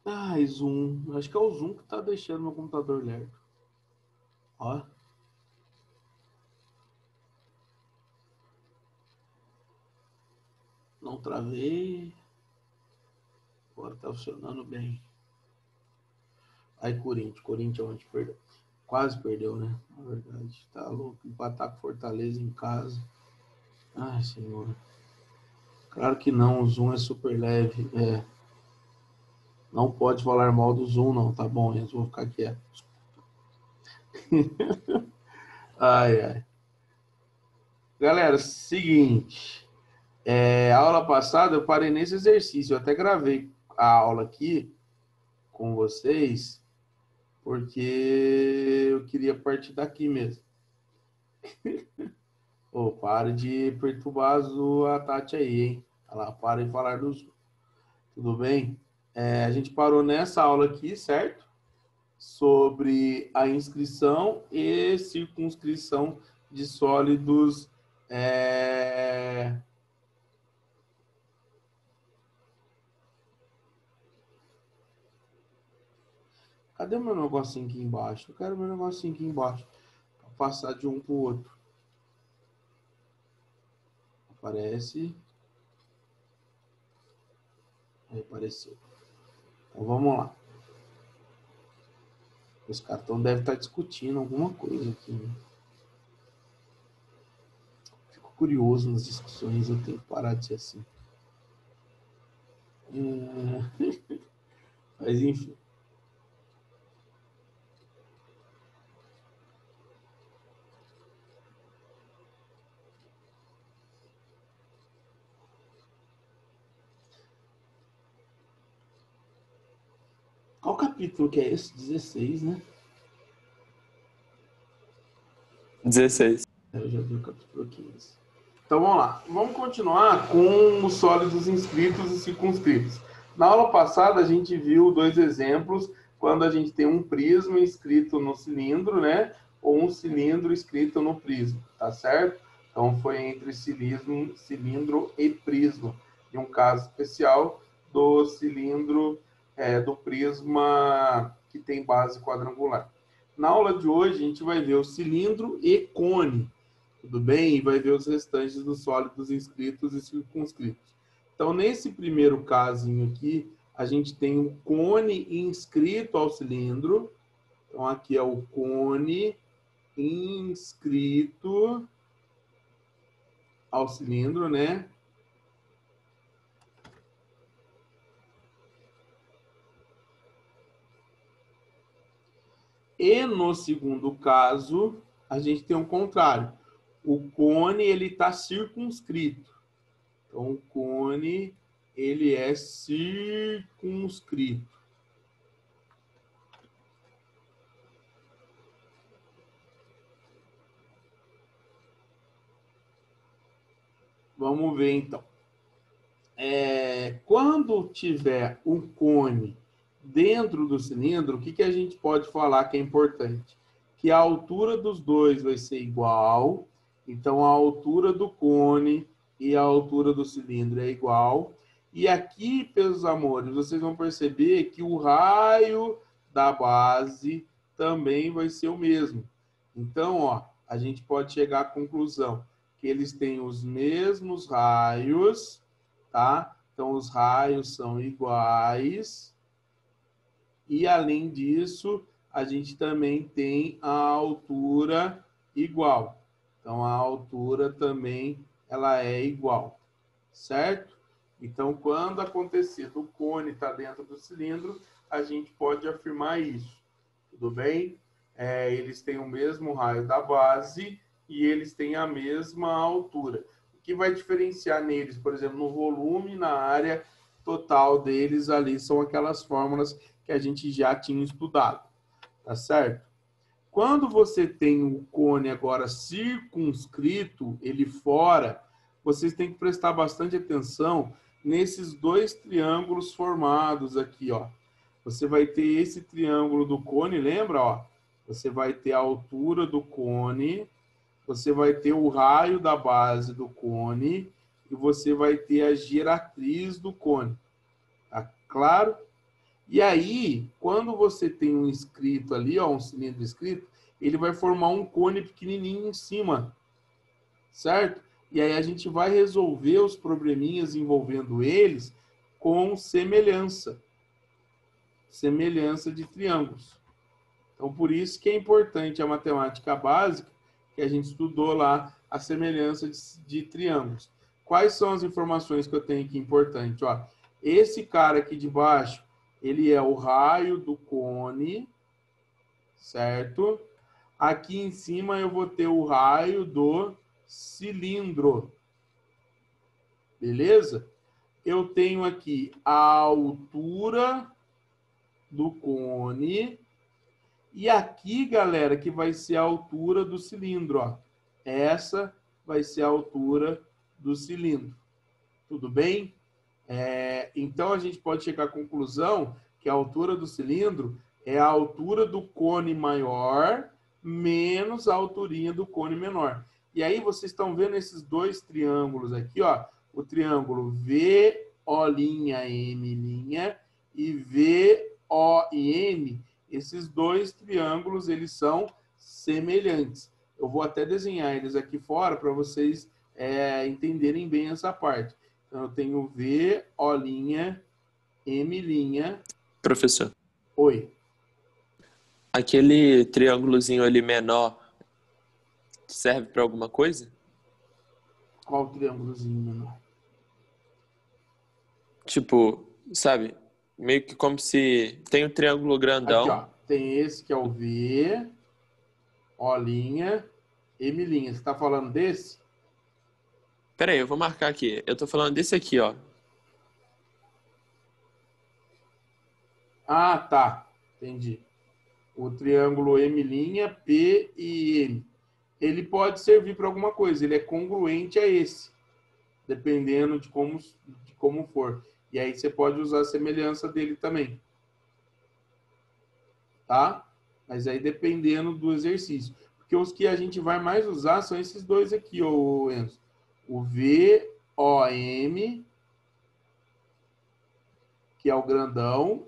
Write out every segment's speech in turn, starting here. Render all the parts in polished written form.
Ai, zoom. Acho que é o zoom que tá deixando meu computador lerdo. Ó. Não travei. Agora tá funcionando bem. Aí, Corinthians. Corinthians onde perdeu. Quase perdeu, né? Na verdade. Tá louco. Empatar com Fortaleza em casa. Ai, senhor. Claro que não. O Zoom é super leve. É. Não pode falar mal do Zoom, não. Tá bom, Enzo. Vou ficar quieto. Ai, ai. Galera, seguinte. A aula passada eu parei nesse exercício. Eu até gravei a aula aqui com vocês, porque eu queria partir daqui mesmo. Ô, pare de perturbar a Tati aí, hein? Ela para de falar do Zoom. Tudo bem? A gente parou nessa aula aqui, certo? Sobre a inscrição e circunscrição de sólidos. Cadê o meu negocinho aqui embaixo? Eu quero meu negocinho aqui embaixo. Para passar de um para o outro. Aparece. Aí apareceu. Então vamos lá. Os cartões devem estar discutindo alguma coisa aqui. Né? Fico curioso nas discussões, eu tenho que parar de ser assim. Mas enfim. Qual capítulo que é esse? 16, né? 16. Eu já vi o capítulo 15. Então vamos lá. Vamos continuar com os sólidos inscritos e circunscritos. Na aula passada a gente viu dois exemplos quando a gente tem um prisma inscrito no cilindro, né? Ou um cilindro inscrito no prisma, tá certo? Então foi entre cilindro e prisma. E um caso especial do cilindro do prisma que tem base quadrangular. Na aula de hoje a gente vai ver o cilindro e cone. Tudo bem? E vai ver os restantes dos sólidos inscritos e circunscritos. Então, nesse primeiro casinho aqui, a gente tem o cone inscrito ao cilindro. Então, aqui é o cone inscrito ao cilindro, né? E no segundo caso, a gente tem o contrário. O cone, ele está circunscrito. Então, o cone, ele é circunscrito. Vamos ver, então. Quando tiver o cone dentro do cilindro, o que a gente pode falar que é importante? Que a altura dos dois vai ser igual. Então, a altura do cone e a altura do cilindro é igual. E aqui, meus amores, vocês vão perceber que o raio da base também vai ser o mesmo. Então, ó, a gente pode chegar à conclusão que eles têm os mesmos raios, tá? Então, os raios são iguais. E, além disso, a gente também tem a altura igual. Então, a altura também ela é igual, certo? Então, quando acontecer do cone estar dentro do cilindro, a gente pode afirmar isso. Tudo bem? Eles têm o mesmo raio da base e eles têm a mesma altura. O que vai diferenciar neles, por exemplo, no volume, na área total deles ali, são aquelas fórmulas que a gente já tinha estudado, tá certo? Quando você tem o cone agora circunscrito, ele fora, vocês têm que prestar bastante atenção nesses dois triângulos formados aqui, ó. Você vai ter esse triângulo do cone, lembra, ó? Você vai ter a altura do cone, você vai ter o raio da base do cone e você vai ter a giratriz do cone. Tá claro? E aí, quando você tem um inscrito ali, ó, um cilindro inscrito, ele vai formar um cone pequenininho em cima, certo? E aí a gente vai resolver os probleminhas envolvendo eles com semelhança de triângulos. Então, por isso que é importante a matemática básica, que a gente estudou lá, a semelhança de triângulos. Quais são as informações que eu tenho aqui importante? Ó, esse cara aqui de baixo, ele é o raio do cone, certo? Aqui em cima eu vou ter o raio do cilindro, beleza? Eu tenho aqui a altura do cone. E aqui, galera, que vai ser a altura do cilindro, ó. Essa vai ser a altura do cilindro. Tudo bem? Então, a gente pode chegar à conclusão que a altura do cilindro é a altura do cone maior menos a alturinha do cone menor. E aí, vocês estão vendo esses dois triângulos aqui, ó. O triângulo VO'M' e VOM. Esses dois triângulos, eles são semelhantes. Eu vou até desenhar eles aqui fora para vocês entenderem bem essa parte. Então, eu tenho V, O', M'. Professor, Oi. aquele triângulozinho ali menor serve para alguma coisa? Qual o triângulozinho menor? Tipo, sabe? Meio que como se tem um triângulo Aqui, grandão. ó. Tem esse que é o V, O', M'. Você está falando desse? Pera aí, eu vou marcar aqui. Eu tô falando desse aqui, ó. Ah, tá. Entendi. O triângulo M', P e M. Ele pode servir para alguma coisa. Ele é congruente a esse, dependendo de como for. E aí você pode usar a semelhança dele também. Tá? Mas aí dependendo do exercício. Porque os que a gente vai mais usar são esses dois aqui, ô Enzo. O VOM, que é o grandão,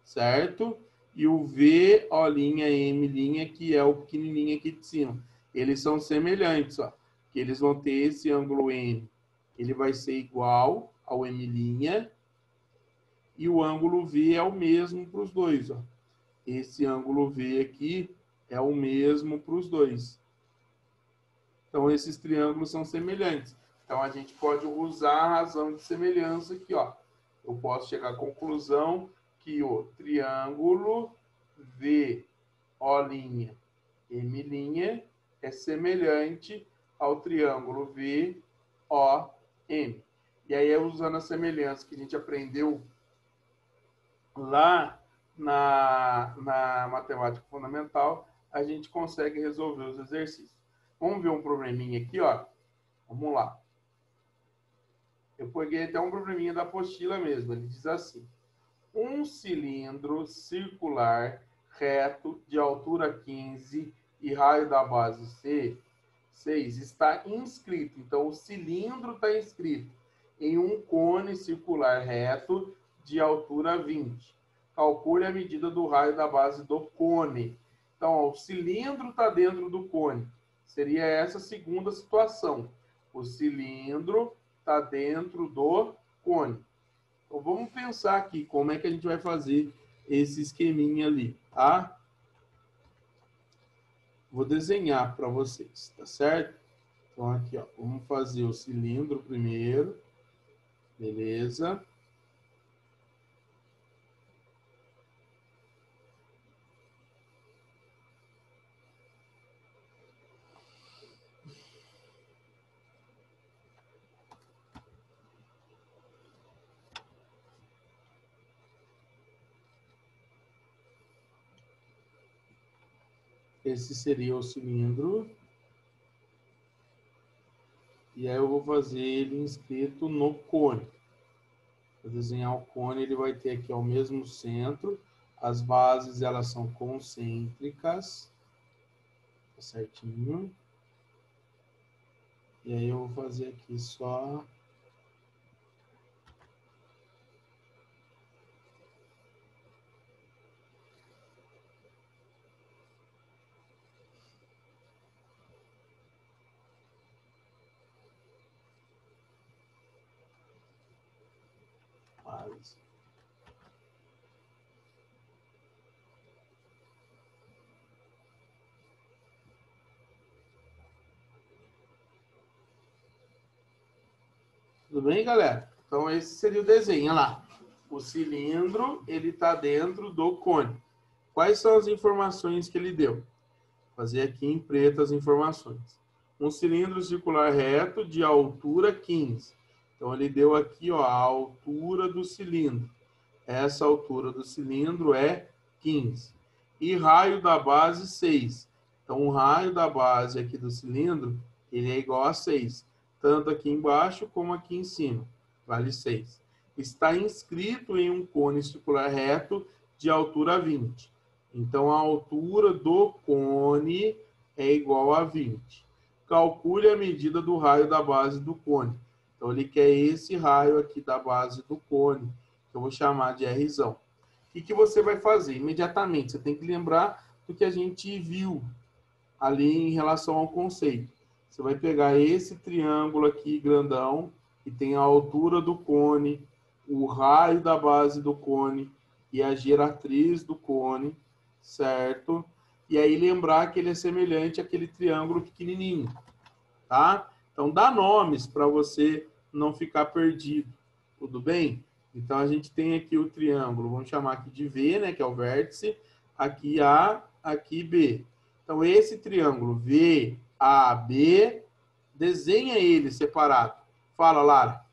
certo? E o VO'M', que é o pequenininho aqui de cima. Eles são semelhantes, ó. Que eles vão ter esse ângulo M. Ele vai ser igual ao M'. E o ângulo V é o mesmo para os dois, ó. Esse ângulo V aqui é o mesmo para os dois. Então, esses triângulos são semelhantes. Então, a gente pode usar a razão de semelhança aqui, ó. Eu posso chegar à conclusão que o triângulo VO'M' é semelhante ao triângulo VOM. E aí, usando a semelhança que a gente aprendeu lá na matemática fundamental, a gente consegue resolver os exercícios. Vamos ver um probleminha aqui, ó. Vamos lá. Eu peguei até um probleminha da apostila mesmo. Ele diz assim: um cilindro circular reto de altura 15 e raio da base C, 6, está inscrito. Então, o cilindro está inscrito em um cone circular reto de altura 20. Calcule a medida do raio da base do cone. Então, ó, o cilindro está dentro do cone. Seria essa a segunda situação. O cilindro está dentro do cone. Então, vamos pensar aqui como é que a gente vai fazer esse esqueminha ali, tá? Vou desenhar para vocês, tá certo? Então, aqui, ó, vamos fazer o cilindro primeiro. Beleza. Esse seria o cilindro. E aí eu vou fazer ele inscrito no cone. Vou desenhar o cone, ele vai ter aqui o mesmo centro. As bases, elas são concêntricas. Tá certinho. E aí eu vou fazer aqui só Tudo bem, galera? Então, esse seria o desenho. Olha lá. O cilindro, ele está dentro do cone. Quais são as informações que ele deu? Vou fazer aqui em preto as informações. Um cilindro circular reto de altura 15. Então, ele deu aqui, ó, a altura do cilindro. Essa altura do cilindro é 15. E raio da base, 6. Então, o raio da base aqui do cilindro, ele é igual a 6. Tanto aqui embaixo como aqui em cima. Vale 6. Está inscrito em um cone circular reto de altura 20. Então, a altura do cone é igual a 20. Calcule a medida do raio da base do cone. Então, ele quer esse raio aqui da base do cone, que eu vou chamar de Rzão. O que você vai fazer? Imediatamente, você tem que lembrar do que a gente viu ali em relação ao conceito. Você vai pegar esse triângulo aqui, grandão, que tem a altura do cone, o raio da base do cone e a geratriz do cone, certo? E aí lembrar que ele é semelhante àquele triângulo pequenininho, tá? Então, dá nomes para você não ficar perdido, tudo bem? Então, a gente tem aqui o triângulo, vamos chamar aqui de V, né, que é o vértice, aqui A, aqui B. Então, esse triângulo VAB, desenha ele separado. Fala, Lara.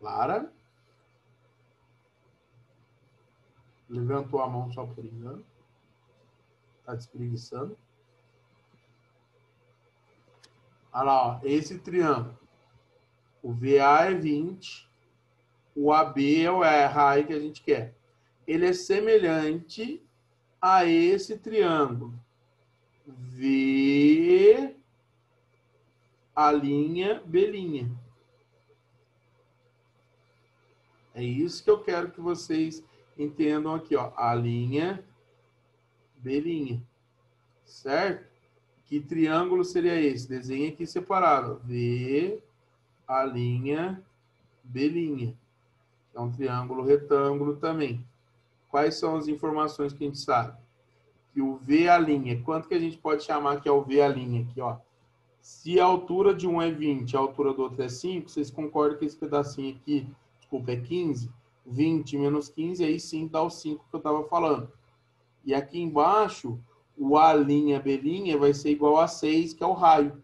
Lara? Levantou a mão só por engano. Está despreguiçando. Olha lá, ó, esse triângulo. O VA é 20, o AB é o raio que a gente quer. Ele é semelhante a esse triângulo. V, a linha, B linha. É isso que eu quero que vocês entendam aqui, ó. A linha, B linha. Certo? Que triângulo seria esse? Desenha aqui separado. V, a linha, B linha. É um triângulo retângulo também. Quais são as informações que a gente sabe? Que o V a linha, quanto que a gente pode chamar que é o V a linha aqui, ó? Se a altura de um é 20, a altura do outro é 5, vocês concordam que esse pedacinho aqui, desculpa, é 15? 20 menos 15, aí sim dá o 5 que eu estava falando. E aqui embaixo, o A', B' vai ser igual a 6, que é o raio.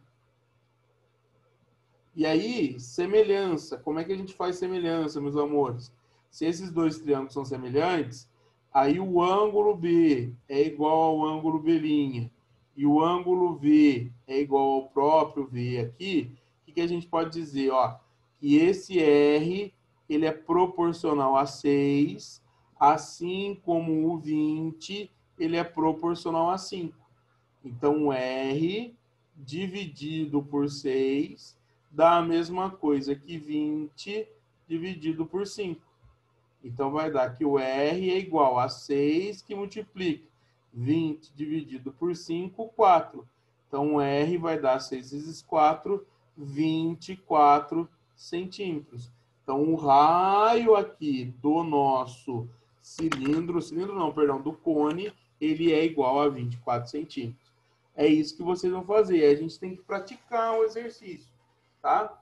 E aí, semelhança. Como é que a gente faz semelhança, meus amores? Se esses dois triângulos são semelhantes, aí o ângulo B é igual ao ângulo B' e o ângulo V é igual ao próprio V aqui, o que a gente pode dizer? Ó, que esse R ele é proporcional a 6, assim como o 20 ele é proporcional a 5. Então, R dividido por 6 dá a mesma coisa que 20 dividido por 5. Então, vai dar que o R é igual a 6 que multiplica 20 dividido por 5, 4. Então, o R vai dar 6 vezes 4, 24 centímetros. Então, o raio aqui do nosso cilindro não, perdão, do cone, ele é igual a 24 centímetros. É isso que vocês vão fazer. A gente tem que praticar o exercício, tá?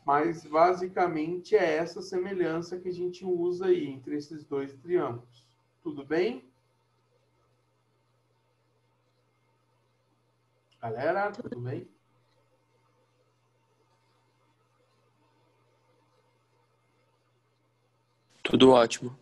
Mas, basicamente, é essa semelhança que a gente usa aí entre esses dois triângulos. Tudo bem? Galera, tudo bem? Tudo ótimo.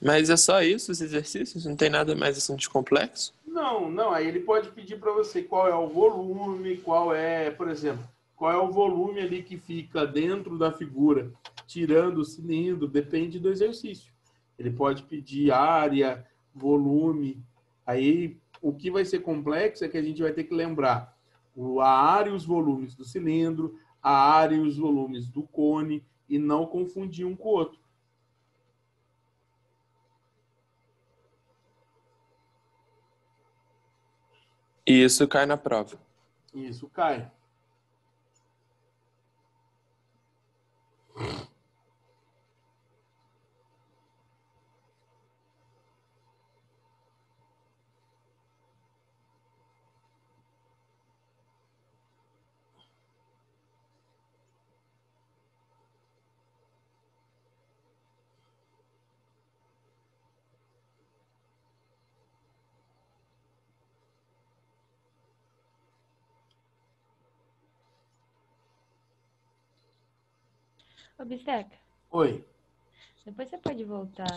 Mas é só isso, os exercícios? Não tem nada mais assim de complexo? Não. Aí ele pode pedir para você qual é o volume, qual é, por exemplo, qual é o volume ali que fica dentro da figura, tirando o cilindro, depende do exercício. Ele pode pedir área, volume. Aí o que vai ser complexo é que a gente vai ter que lembrar a área e os volumes do cilindro, a área e os volumes do cone, e não confundir um com o outro. E isso cai na prova. Isso cai. Ô, Bisteca, Oi. depois você pode voltar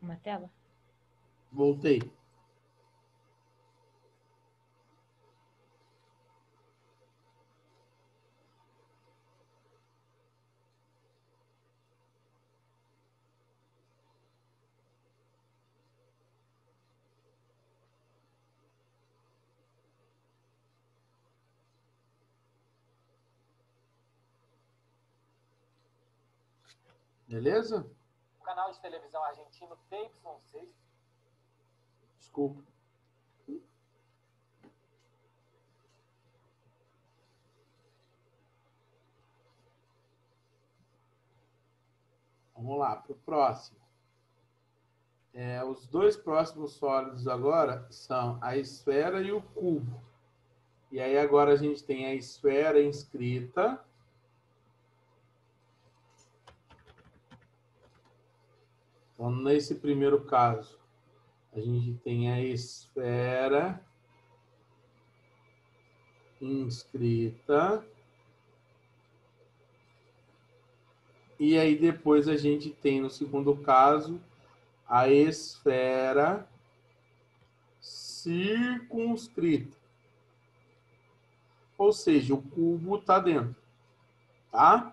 uma tela? Voltei. Beleza? O canal de televisão argentino TY6. Desculpa. Vamos lá, para o próximo. Os dois próximos sólidos agora são a esfera e o cubo. E aí agora a gente tem a esfera inscrita. Então, nesse primeiro caso, a gente tem a esfera inscrita. E aí depois a gente tem, no segundo caso, a esfera circunscrita. Ou seja, o cubo está dentro. Tá?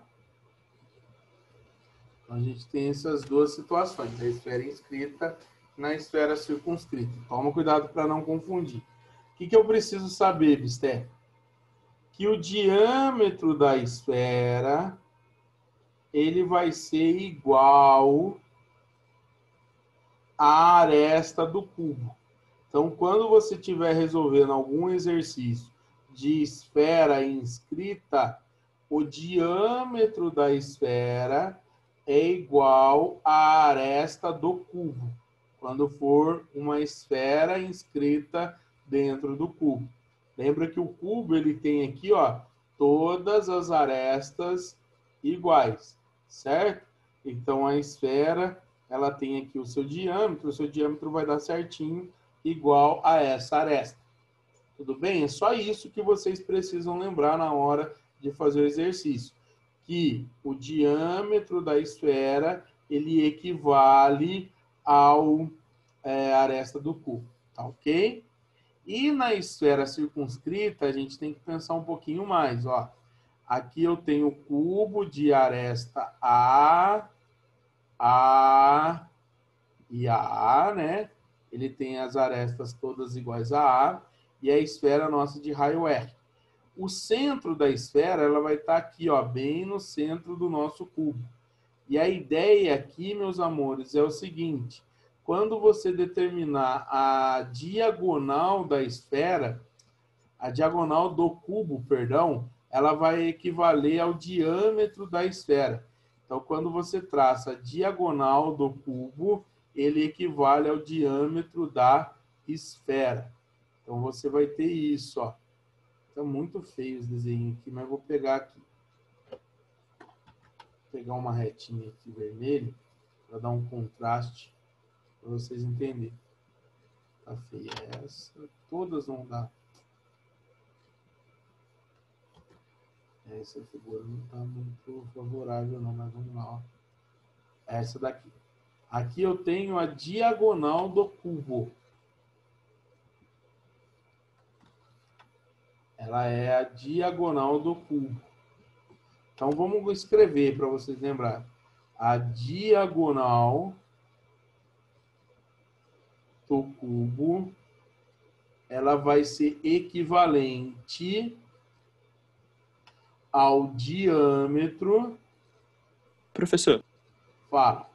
Então, a gente tem essas duas situações, a esfera inscrita e na esfera circunscrita. Toma cuidado para não confundir. O que eu preciso saber, Bister? Que o diâmetro da esfera ele vai ser igual à aresta do cubo. Então, quando você estiver resolvendo algum exercício de esfera inscrita, o diâmetro da esfera é igual à aresta do cubo, quando for uma esfera inscrita dentro do cubo. Lembra que o cubo ele tem aqui, ó, todas as arestas iguais, certo? Então a esfera, ela tem aqui o seu diâmetro vai dar certinho igual a essa aresta. Tudo bem? É só isso que vocês precisam lembrar na hora de fazer o exercício. Que o diâmetro da esfera, ele equivale ao aresta do cubo. Tá ok? E na esfera circunscrita, a gente tem que pensar um pouquinho mais, ó. Aqui eu tenho o cubo de aresta A e A, né? Ele tem as arestas todas iguais a A e a esfera nossa de raio R. O centro da esfera, ela vai estar aqui, ó, bem no centro do nosso cubo. E a ideia aqui, meus amores, é o seguinte: quando você determinar a diagonal da esfera, a diagonal do cubo, perdão, ela vai equivaler ao diâmetro da esfera. Então, quando você traça a diagonal do cubo, ele equivale ao diâmetro da esfera. Então, você vai ter isso, ó. Tá muito feio os desenhos aqui, mas vou pegar aqui. Vou pegar uma retinha aqui vermelha para dar um contraste para vocês entenderem. Tá feia essa. Todas vão dar. Essa figura não está muito favorável não, mas vamos lá, ó. Essa daqui. Aqui eu tenho a diagonal do cubo. Ela é a diagonal do cubo. Então, vamos escrever para vocês lembrarem. A diagonal do cubo, ela vai ser equivalente ao diâmetro. Professor, Fala.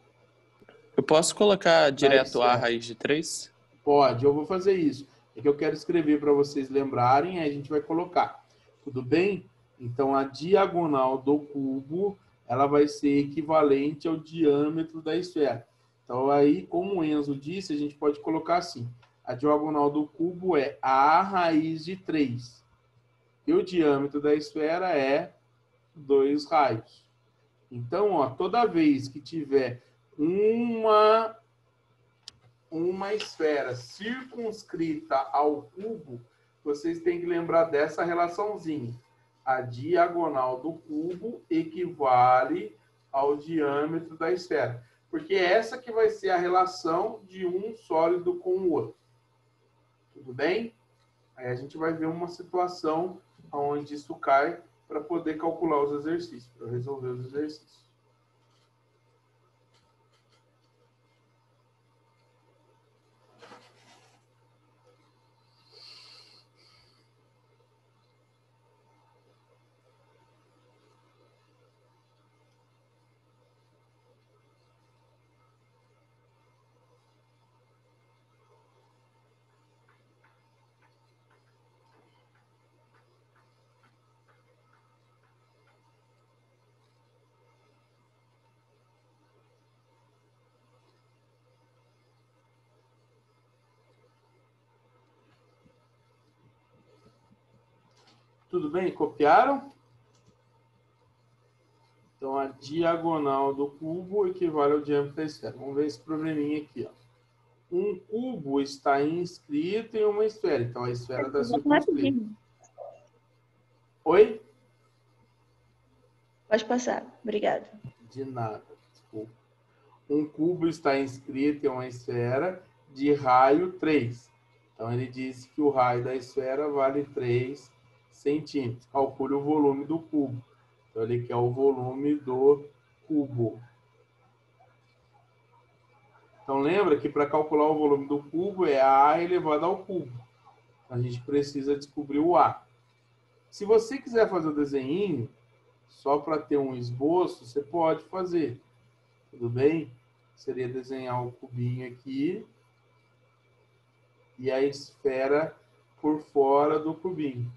eu posso colocar direto A raiz de 3? Pode, eu vou fazer isso. É que eu quero escrever para vocês lembrarem, aí a gente vai colocar. Tudo bem? Então, a diagonal do cubo, ela vai ser equivalente ao diâmetro da esfera. Então, aí, como o Enzo disse, a gente pode colocar assim. A diagonal do cubo é a raiz de 3. E o diâmetro da esfera é 2 raios. Então, ó, toda vez que tiver uma esfera circunscrita ao cubo, vocês têm que lembrar dessa relaçãozinha. A diagonal do cubo equivale ao diâmetro da esfera. Porque essa que vai ser a relação de um sólido com o outro. Tudo bem? Aí a gente vai ver uma situação onde isso cai para poder calcular os exercícios, para resolver os exercícios. Tudo bem? Copiaram? Então, a diagonal do cubo equivale ao diâmetro da esfera. Vamos ver esse probleminha aqui. Ó. Um cubo está inscrito em uma esfera. Então, a esfera está circunscrita. Oi? Pode passar. Obrigada. De nada. Desculpa. Um cubo está inscrito em uma esfera de raio 3. Então, ele diz que o raio da esfera vale 3 centímetros. Calcule o volume do cubo. Então, ele quer o volume do cubo. Então, lembra que para calcular o volume do cubo é A elevado ao cubo. A gente precisa descobrir o A. Se você quiser fazer o desenho, só para ter um esboço, você pode fazer. Tudo bem? Seria desenhar o cubinho aqui e a esfera por fora do cubinho.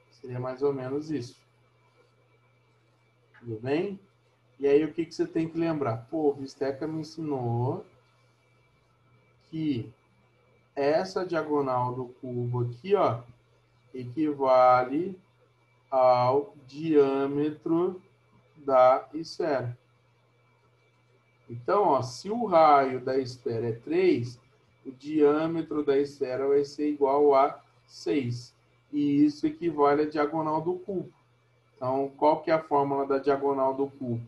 Seria mais ou menos isso. Tudo bem? E aí, o que você tem que lembrar? Pô, o Visteca me ensinou que essa diagonal do cubo aqui, ó, equivale ao diâmetro da esfera. Então, ó, se o raio da esfera é 3, o diâmetro da esfera vai ser igual a 6. E isso equivale à diagonal do cubo. Então, qual que é a fórmula da diagonal do cubo?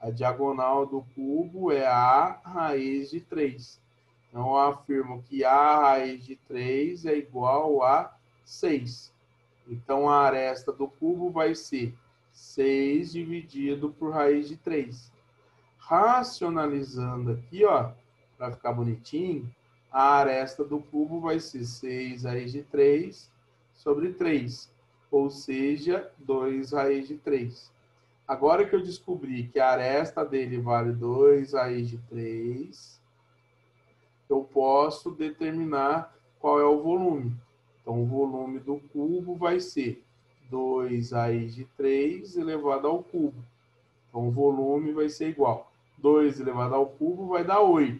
A diagonal do cubo é a raiz de 3. Então, eu afirmo que a raiz de 3 é igual a 6. Então, a aresta do cubo vai ser 6 dividido por raiz de 3. Racionalizando aqui, ó, para ficar bonitinho, a aresta do cubo vai ser 6 raiz de 3 sobre 3, ou seja, 2 raiz de 3. Agora que eu descobri que a aresta dele vale 2 raiz de 3, eu posso determinar qual é o volume. Então, o volume do cubo vai ser 2 raiz de 3 elevado ao cubo. Então, o volume vai ser igual. 2 elevado ao cubo vai dar 8.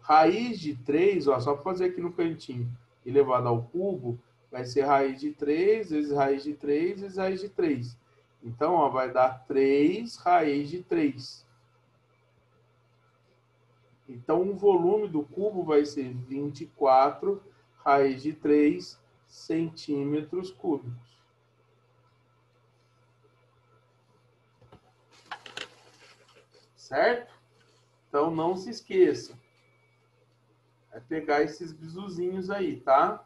Raiz de 3, ó, só para fazer aqui no cantinho, elevado ao cubo, vai ser raiz de 3 vezes raiz de 3 vezes raiz de 3. Então, ó, vai dar 3 raiz de 3. Então, o volume do cubo vai ser 24 raiz de 3 centímetros cúbicos. Certo? Então, não se esqueça. É pegar esses bisuzinhos aí, tá?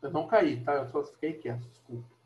Eu não caí, tá? Eu só fiquei quieto, desculpa.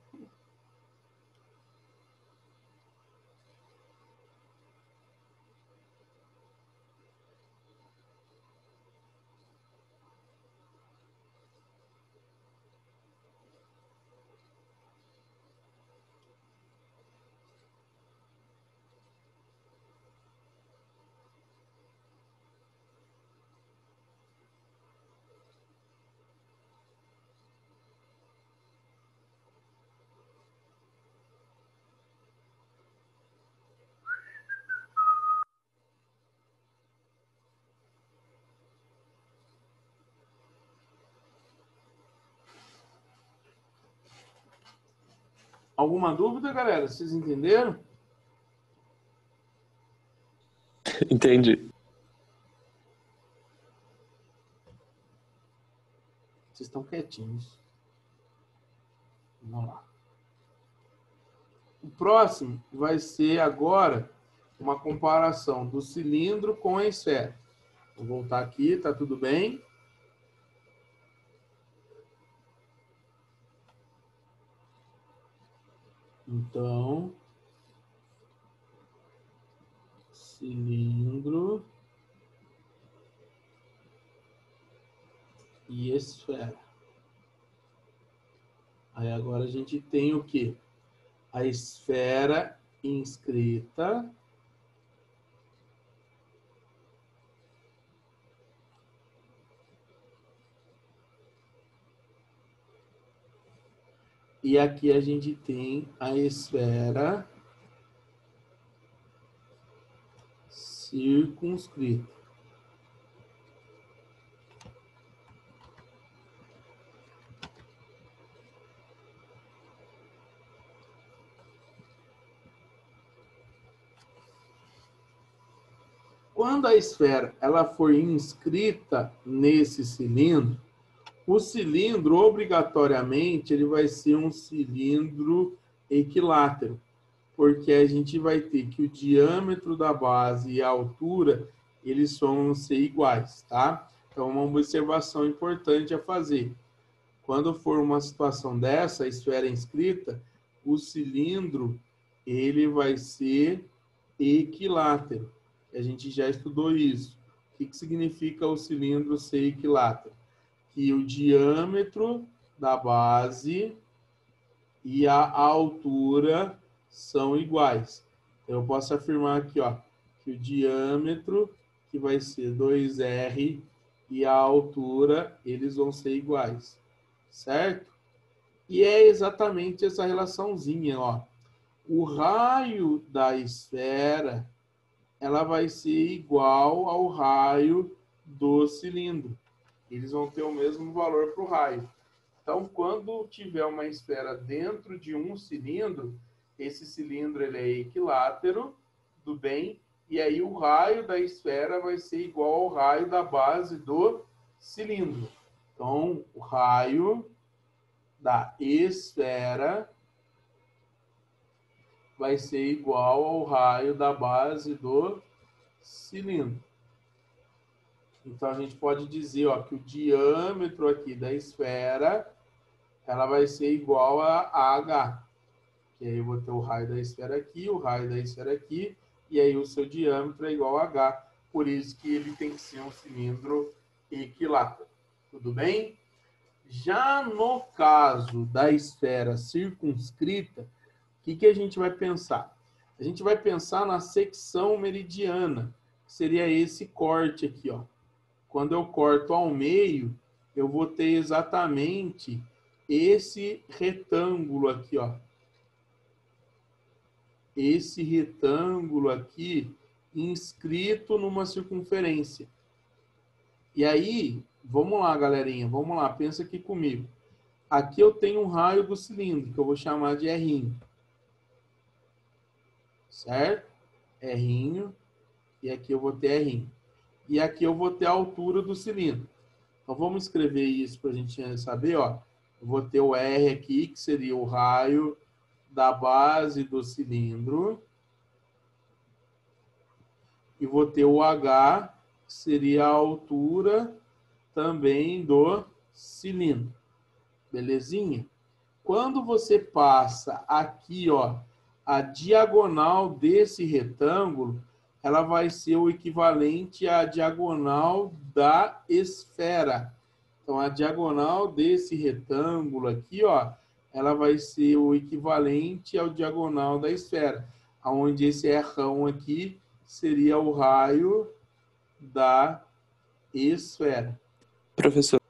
Alguma dúvida, galera? Vocês entenderam? Entendi. Vocês estão quietinhos. Vamos lá. O próximo vai ser agora uma comparação do cilindro com a esfera. Vou voltar aqui, tá tudo bem? Então, cilindro e esfera. Aí agora a gente tem o quê? A esfera inscrita e aqui a gente tem a esfera circunscrita. Quando a esfera ela for inscrita nesse cilindro, o cilindro obrigatoriamente ele vai ser um cilindro equilátero, porque a gente vai ter que o diâmetro da base e a altura eles vão ser iguais, tá? Então uma observação importante a fazer. Quando for uma situação dessa, a esfera inscrita, o cilindro ele vai ser equilátero. A gente já estudou isso. O que significa o cilindro ser equilátero? Que o diâmetro da base e a altura são iguais. Eu posso afirmar aqui, ó, que o diâmetro, que vai ser 2R, e a altura, eles vão ser iguais. Certo? E é exatamente essa relaçãozinha, ó. O raio da esfera ela vai ser igual ao raio do cilindro. Eles vão ter o mesmo valor para o raio. Então, quando tiver uma esfera dentro de um cilindro, esse cilindro ele é equilátero, tudo bem? E aí o raio da esfera vai ser igual ao raio da base do cilindro. Então, o raio da esfera vai ser igual ao raio da base do cilindro. Então, a gente pode dizer, ó, que o diâmetro aqui da esfera, ela vai ser igual a H. Que aí eu vou ter o raio da esfera aqui, o raio da esfera aqui, e aí o seu diâmetro é igual a H. Por isso que ele tem que ser um cilindro equilátero. Tudo bem? Já no caso da esfera circunscrita, o que a gente vai pensar? A gente vai pensar na secção meridiana, que seria esse corte aqui, ó. Quando eu corto ao meio, eu vou ter exatamente esse retângulo aqui, ó. Esse retângulo aqui inscrito numa circunferência. E aí, vamos lá, galerinha, vamos lá, pensa aqui comigo. Aqui eu tenho um raio do cilindro, que eu vou chamar de R'. Certo? R', e aqui eu vou ter R'. E aqui eu vou ter a altura do cilindro. Então, vamos escrever isso para a gente saber, ó. Eu vou ter o R aqui, que seria o raio da base do cilindro. E vou ter o H, que seria a altura também do cilindro. Belezinha? Quando você passa aqui, ó, a diagonal desse retângulo, ela vai ser o equivalente à diagonal da esfera. Então, a diagonal desse retângulo aqui, ó, ela vai ser o equivalente ao diagonal da esfera, onde esse errão aqui seria o raio da esfera. Professor,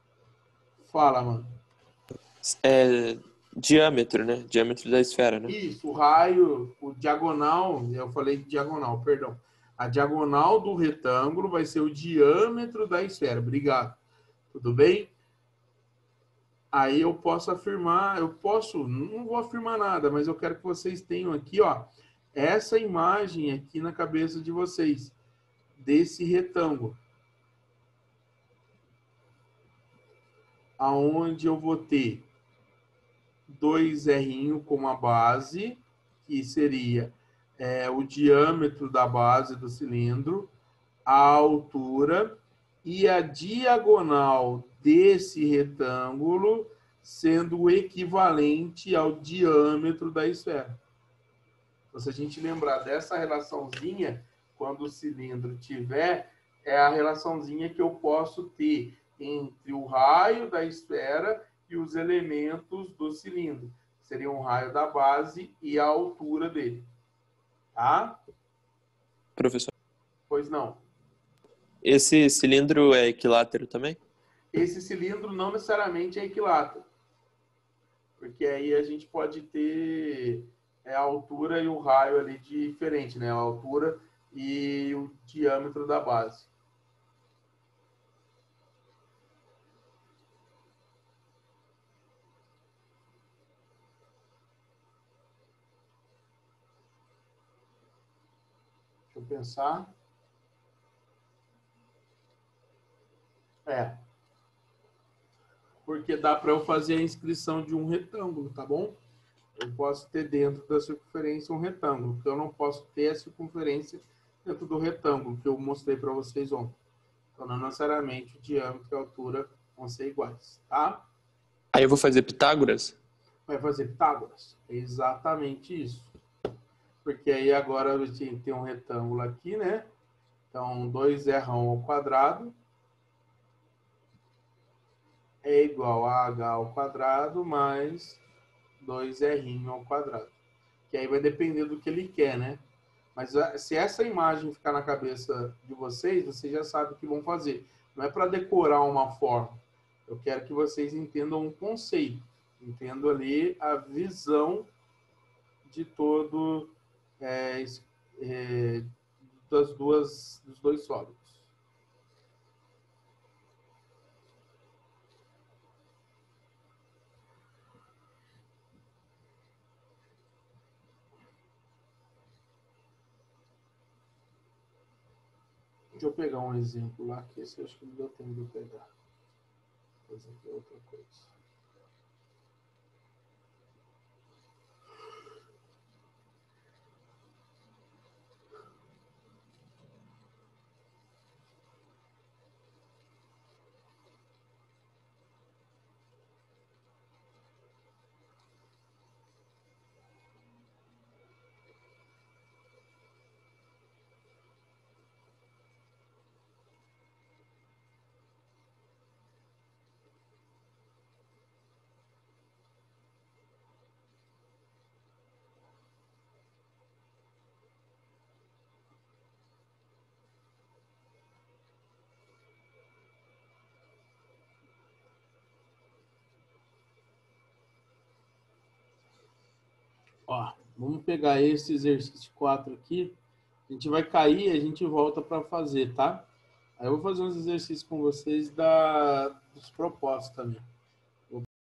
Fala, mano. é diâmetro, né? Diâmetro da esfera, né? Isso, o raio, o diagonal, eu falei diagonal, perdão. A diagonal do retângulo vai ser o diâmetro da esfera. Obrigado. Tudo bem? Aí eu posso afirmar, não vou afirmar nada, mas eu quero que vocês tenham aqui, ó, essa imagem aqui na cabeça de vocês, desse retângulo. Aonde eu vou ter 2R como a base, que seria o diâmetro da base do cilindro, a altura e a diagonal desse retângulo sendo o equivalente ao diâmetro da esfera. Então, se a gente lembrar dessa relaçãozinha, quando o cilindro tiver, é a relaçãozinha que eu posso ter entre o raio da esfera e os elementos do cilindro. Seria o raio da base e a altura dele. Tá? Professor, Pois não. esse cilindro é equilátero também? Esse cilindro não necessariamente é equilátero. Porque aí a gente pode ter a altura e o raio ali diferente, né? A altura e o diâmetro da base. Deixa eu pensar. Porque dá para eu fazer a inscrição de um retângulo, tá bom? Eu posso ter dentro da circunferência um retângulo, porque eu não posso ter a circunferência dentro do retângulo que eu mostrei para vocês ontem. Então, não necessariamente o diâmetro e a altura vão ser iguais, tá? Aí eu vou fazer Pitágoras? Vai fazer Pitágoras. É exatamente isso. Porque aí agora a gente tem um retângulo aqui, né? Então, 2R ao quadrado é igual a H ao quadrado mais 2R ao quadrado. Que aí vai depender do que ele quer, né? Mas se essa imagem ficar na cabeça de vocês, vocês já sabem o que vão fazer. Não é para decorar uma forma. Eu quero que vocês entendam um conceito. Entendam ali a visão de todo dos dois sólidos. Deixa eu pegar um exemplo lá, que esse eu acho que não deu tempo de eu pegar. Esse aqui é outra coisa. Ó, vamos pegar esse exercício 4 aqui. A gente vai cair e a gente volta para fazer, tá? Aí eu vou fazer uns exercícios com vocês dos propósitos também.